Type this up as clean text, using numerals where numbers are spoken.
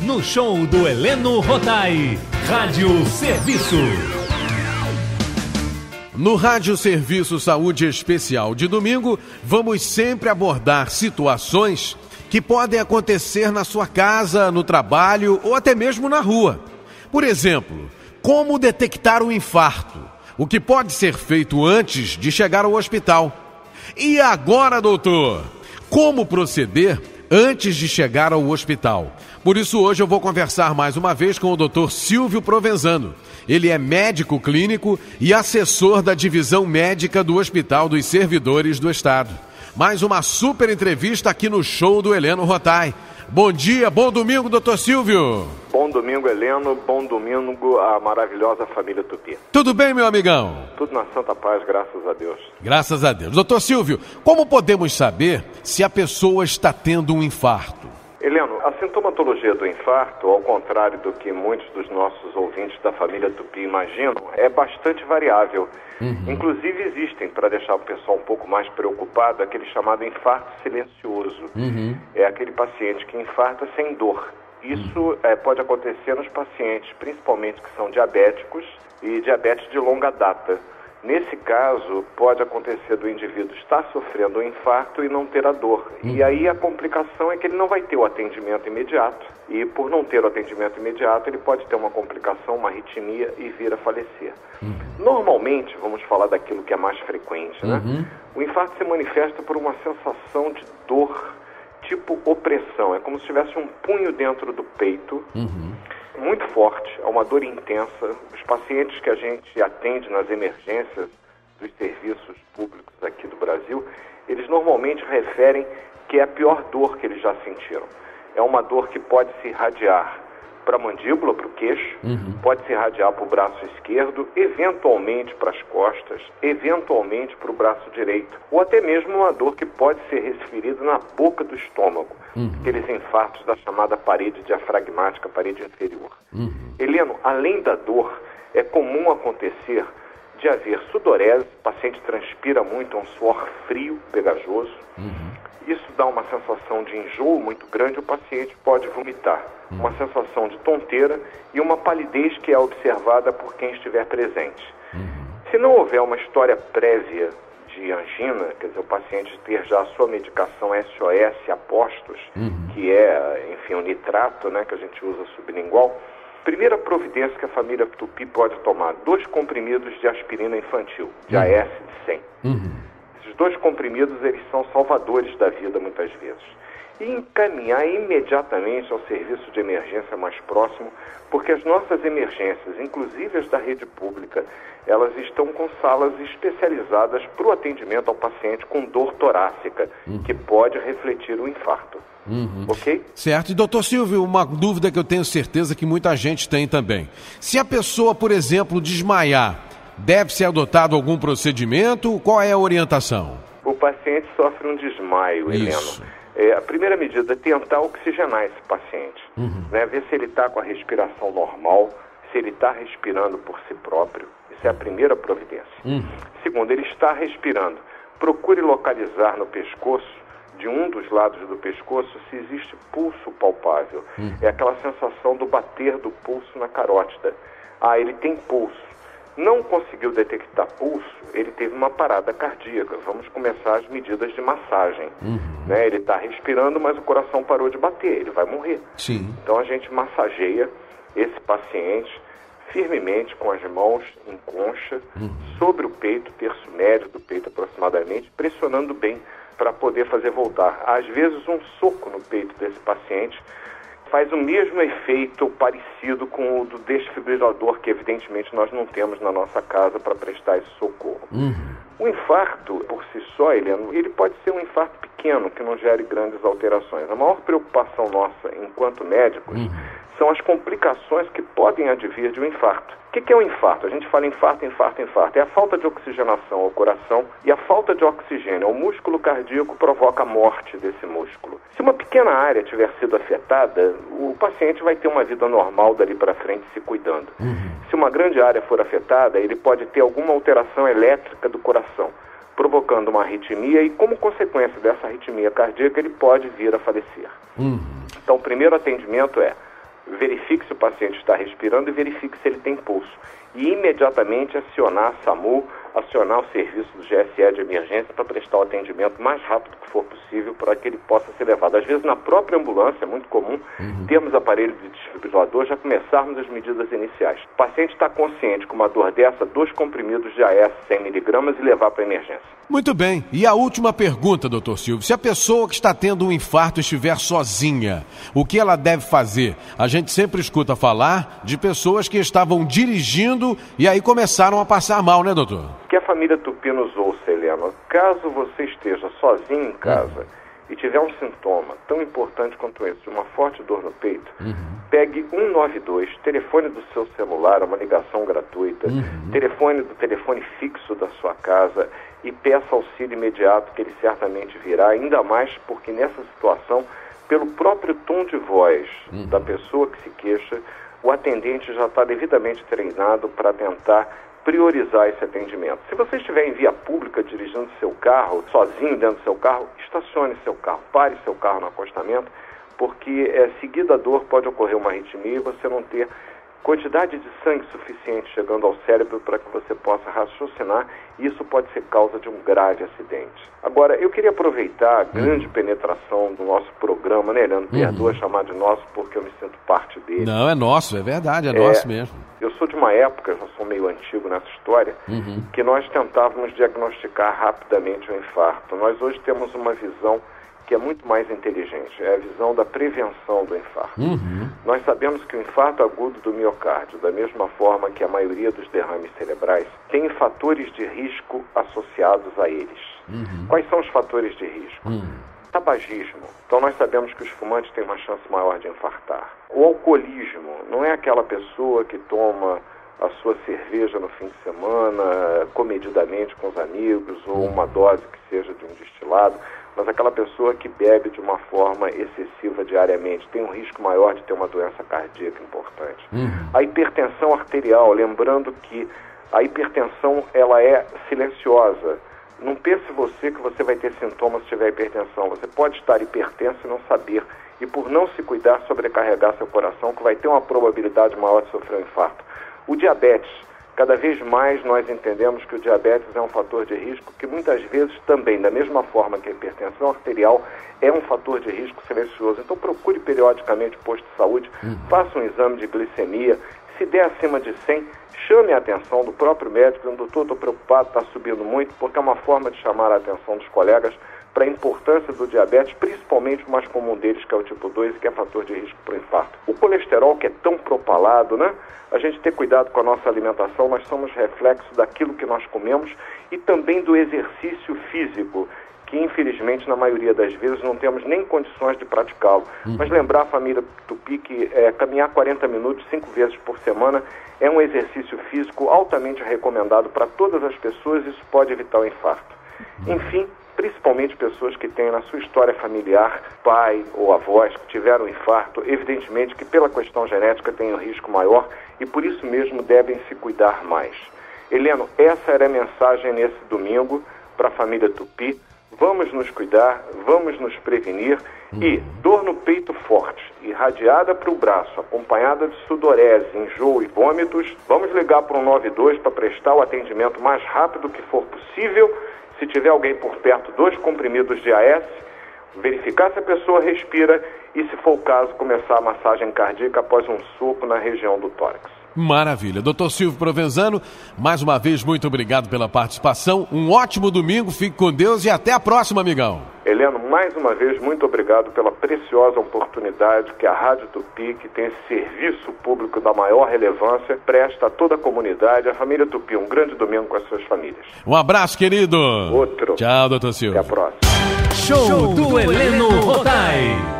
no show do Heleno Rotai, Rádio Serviço. No Rádio Serviço Saúde Especial de domingo, vamos sempre abordar situações que podem acontecer na sua casa, no trabalho ou até mesmo na rua. Por exemplo, como detectar o infarto? O que pode ser feito antes de chegar ao hospital? E agora, doutor, como proceder antes de chegar ao hospital? Por isso, hoje eu vou conversar mais uma vez com o Dr. Silvio Provenzano. Ele é médico clínico e assessor da divisão médica do Hospital dos Servidores do Estado. Mais uma super entrevista aqui no show do Heleno Rotai. Bom dia, bom domingo, doutor Silvio. Bom domingo, Heleno. Bom domingo à maravilhosa família Tupi. Tudo bem, meu amigão? Tudo na santa paz, graças a Deus. Graças a Deus. Doutor Silvio, como podemos saber se a pessoa está tendo um infarto? Heleno, a sintomatologia do infarto, ao contrário do que muitos dos nossos ouvintes da família Tupi imaginam, é bastante variável. Inclusive existem, para deixar o pessoal um pouco mais preocupado, aquele chamado infarto silencioso. É aquele paciente que infarta sem dor. Isso pode acontecer nos pacientes, principalmente que são diabéticos e diabetes de longa data. Nesse caso, pode acontecer do indivíduo estar sofrendo um infarto e não ter a dor. E aí a complicação é que ele não vai ter o atendimento imediato. E por não ter o atendimento imediato, ele pode ter uma complicação, uma arritmia e vir a falecer. Normalmente, vamos falar daquilo que é mais frequente, né? O infarto se manifesta por uma sensação de dor tipo opressão. É como se tivesse um punho dentro do peito. Muito forte, é uma dor intensa. Os pacientes que a gente atende nas emergências dos serviços públicos aqui do Brasil, eles normalmente referem que é a pior dor que eles já sentiram. É uma dor que pode se irradiar para a mandíbula, para o queixo, pode se irradiar para o braço esquerdo, eventualmente para as costas, eventualmente para o braço direito, ou até mesmo uma dor que pode ser referida na boca do estômago, aqueles infartos da chamada parede diafragmática, parede inferior. Heleno, além da dor, é comum acontecer de haver sudorese, o paciente transpira muito, é um suor frio, pegajoso. Isso dá uma sensação de enjoo muito grande, o paciente pode vomitar. Uma sensação de tonteira e uma palidez que é observada por quem estiver presente. Se não houver uma história prévia de angina, quer dizer, o paciente ter já a sua medicação SOS a postos, que é, enfim, o nitrato, né, que a gente usa sublingual, primeira providência que a família Tupi pode tomar, 2 comprimidos de aspirina infantil, de AS de 100. Esses 2 comprimidos, eles são salvadores da vida muitas vezes. E encaminhar imediatamente ao serviço de emergência mais próximo, porque as nossas emergências, inclusive as da rede pública, elas estão com salas especializadas para o atendimento ao paciente com dor torácica, que pode refletir o infarto. Ok? Certo. E doutor Silvio, uma dúvida que eu tenho certeza que muita gente tem também. Se a pessoa, por exemplo, desmaiar, deve ser adotado algum procedimento? Qual é a orientação? O paciente sofre um desmaio, Heleno. A primeira medida é tentar oxigenar esse paciente, né? Ver se ele está com a respiração normal, se ele está respirando por si próprio. Isso é a primeira providência. Segundo, ele está respirando. Procure localizar no pescoço, de um dos lados do pescoço, se existe pulso palpável. É aquela sensação do bater do pulso na carótida. Ah, ele tem pulso. Não conseguiu detectar pulso, ele teve uma parada cardíaca. Vamos começar as medidas de massagem. Né? Ele está respirando, mas o coração parou de bater, ele vai morrer. Então a gente massageia esse paciente firmemente com as mãos em concha, sobre o peito, terço médio do peito aproximadamente, pressionando bem para poder fazer voltar. Às vezes um soco no peito desse paciente faz o mesmo efeito parecido com o do desfibrilador, que evidentemente nós não temos na nossa casa para prestar esse socorro. O infarto, por si só, ele pode ser um infarto pequeno, que não gere grandes alterações. A maior preocupação nossa, enquanto médicos, são as complicações que podem advir de um infarto. O que é um infarto? A gente fala infarto. É a falta de oxigenação ao coração, e a falta de oxigênio ao músculo cardíaco provoca a morte desse músculo. Se uma pequena área tiver sido afetada, o paciente vai ter uma vida normal dali para frente se cuidando. Se uma grande área for afetada, ele pode ter alguma alteração elétrica do coração, provocando uma arritmia, e como consequência dessa arritmia cardíaca, ele pode vir a falecer. Então, o primeiro atendimento é verifique se o paciente está respirando e verifique se ele tem pulso. E imediatamente acionar a SAMU, acionar o serviço do GSE de emergência para prestar o atendimento mais rápido que for possível para que ele possa ser levado. Às vezes, na própria ambulância, é muito comum, termos aparelho de desfibrilador, já começarmos as medidas iniciais. O paciente está consciente com uma dor dessa, 2 comprimidos de AS 100 mg e levar para a emergência. Muito bem. E a última pergunta, doutor Silvio. Se a pessoa que está tendo um infarto estiver sozinha, o que ela deve fazer? A gente sempre escuta falar de pessoas que estavam dirigindo e aí começaram a passar mal, né, doutor? Que a família Tupi nos ouça, Helena. Caso você esteja sozinho em casa e tiver um sintoma tão importante quanto esse, de uma forte dor no peito, pegue 192, telefone do seu celular, uma ligação gratuita, telefone fixo da sua casa e peça auxílio imediato, que ele certamente virá, ainda mais porque nessa situação, pelo próprio tom de voz da pessoa que se queixa, o atendente já está devidamente treinado para tentar priorizar esse atendimento. Se você estiver em via pública dirigindo seu carro, sozinho dentro do seu carro, estacione seu carro, pare seu carro no acostamento, porque seguida a dor pode ocorrer uma arritmia e você não ter quantidade de sangue suficiente chegando ao cérebro para que você possa raciocinar, e isso pode ser causa de um grave acidente. Agora, eu queria aproveitar a grande penetração do nosso programa, né, Helena? Perdoa chamar de nosso porque eu me sinto parte dele. Não, é nosso, é verdade, é nosso mesmo. Eu sou de uma época, já sou meio antigo nessa história, que nós tentávamos diagnosticar rapidamente o infarto. Nós hoje temos uma visão que é muito mais inteligente, é a visão da prevenção do infarto. Nós sabemos que o infarto agudo do miocárdio, da mesma forma que a maioria dos derrames cerebrais, tem fatores de risco associados a eles. Quais são os fatores de risco? Tabagismo. Então nós sabemos que os fumantes têm uma chance maior de infartar. O alcoolismo não é aquela pessoa que toma a sua cerveja no fim de semana, comedidamente com os amigos, ou uma dose que seja de um destilado, mas aquela pessoa que bebe de uma forma excessiva diariamente tem um risco maior de ter uma doença cardíaca importante. A hipertensão arterial, lembrando que a hipertensão ela é silenciosa. Não pense você que você vai ter sintomas se tiver hipertensão. Você pode estar hipertenso e não saber. E por não se cuidar, sobrecarregar seu coração, que vai ter uma probabilidade maior de sofrer um infarto. O diabetes. Cada vez mais nós entendemos que o diabetes é um fator de risco que muitas vezes também, da mesma forma que a hipertensão arterial, é um fator de risco silencioso. Então procure periodicamente o posto de saúde, faça um exame de glicemia. Se der acima de 100, chame a atenção do próprio médico, dizendo: doutor, estou preocupado, está subindo muito, porque é uma forma de chamar a atenção dos colegas para a importância do diabetes, principalmente o mais comum deles, que é o tipo 2, que é fator de risco para o infarto. O colesterol, que é tão propalado, né? A gente ter cuidado com a nossa alimentação, nós somos reflexo daquilo que nós comemos e também do exercício físico, que infelizmente na maioria das vezes não temos nem condições de praticá-lo. Mas lembrar a família Tupi que caminhar 40 minutos 5 vezes por semana é um exercício físico altamente recomendado para todas as pessoas, isso pode evitar o infarto. Enfim, principalmente pessoas que têm na sua história familiar pai ou avós que tiveram infarto, evidentemente que pela questão genética tem um risco maior e por isso mesmo devem se cuidar mais. Heleno, essa era a mensagem nesse domingo para a família Tupi. Vamos nos cuidar, vamos nos prevenir e dor no peito forte, irradiada para o braço, acompanhada de sudorese, enjoo e vômitos, vamos ligar para o 192 para prestar o atendimento mais rápido que for possível. Se tiver alguém por perto, 2 comprimidos de AS, verificar se a pessoa respira e, se for o caso, começar a massagem cardíaca após um soco na região do tórax. Maravilha. Dr. Silvio Provenzano, mais uma vez, muito obrigado pela participação. Um ótimo domingo, fique com Deus e até a próxima, amigão. Heleno, mais uma vez, muito obrigado pela preciosa oportunidade que a Rádio Tupi, que tem esse serviço público da maior relevância, presta a toda a comunidade, a família Tupi. Um grande domingo com as suas famílias. Um abraço, querido. Outro. Tchau, Dr. Silvio. Até a próxima. Show do Heleno Rotai.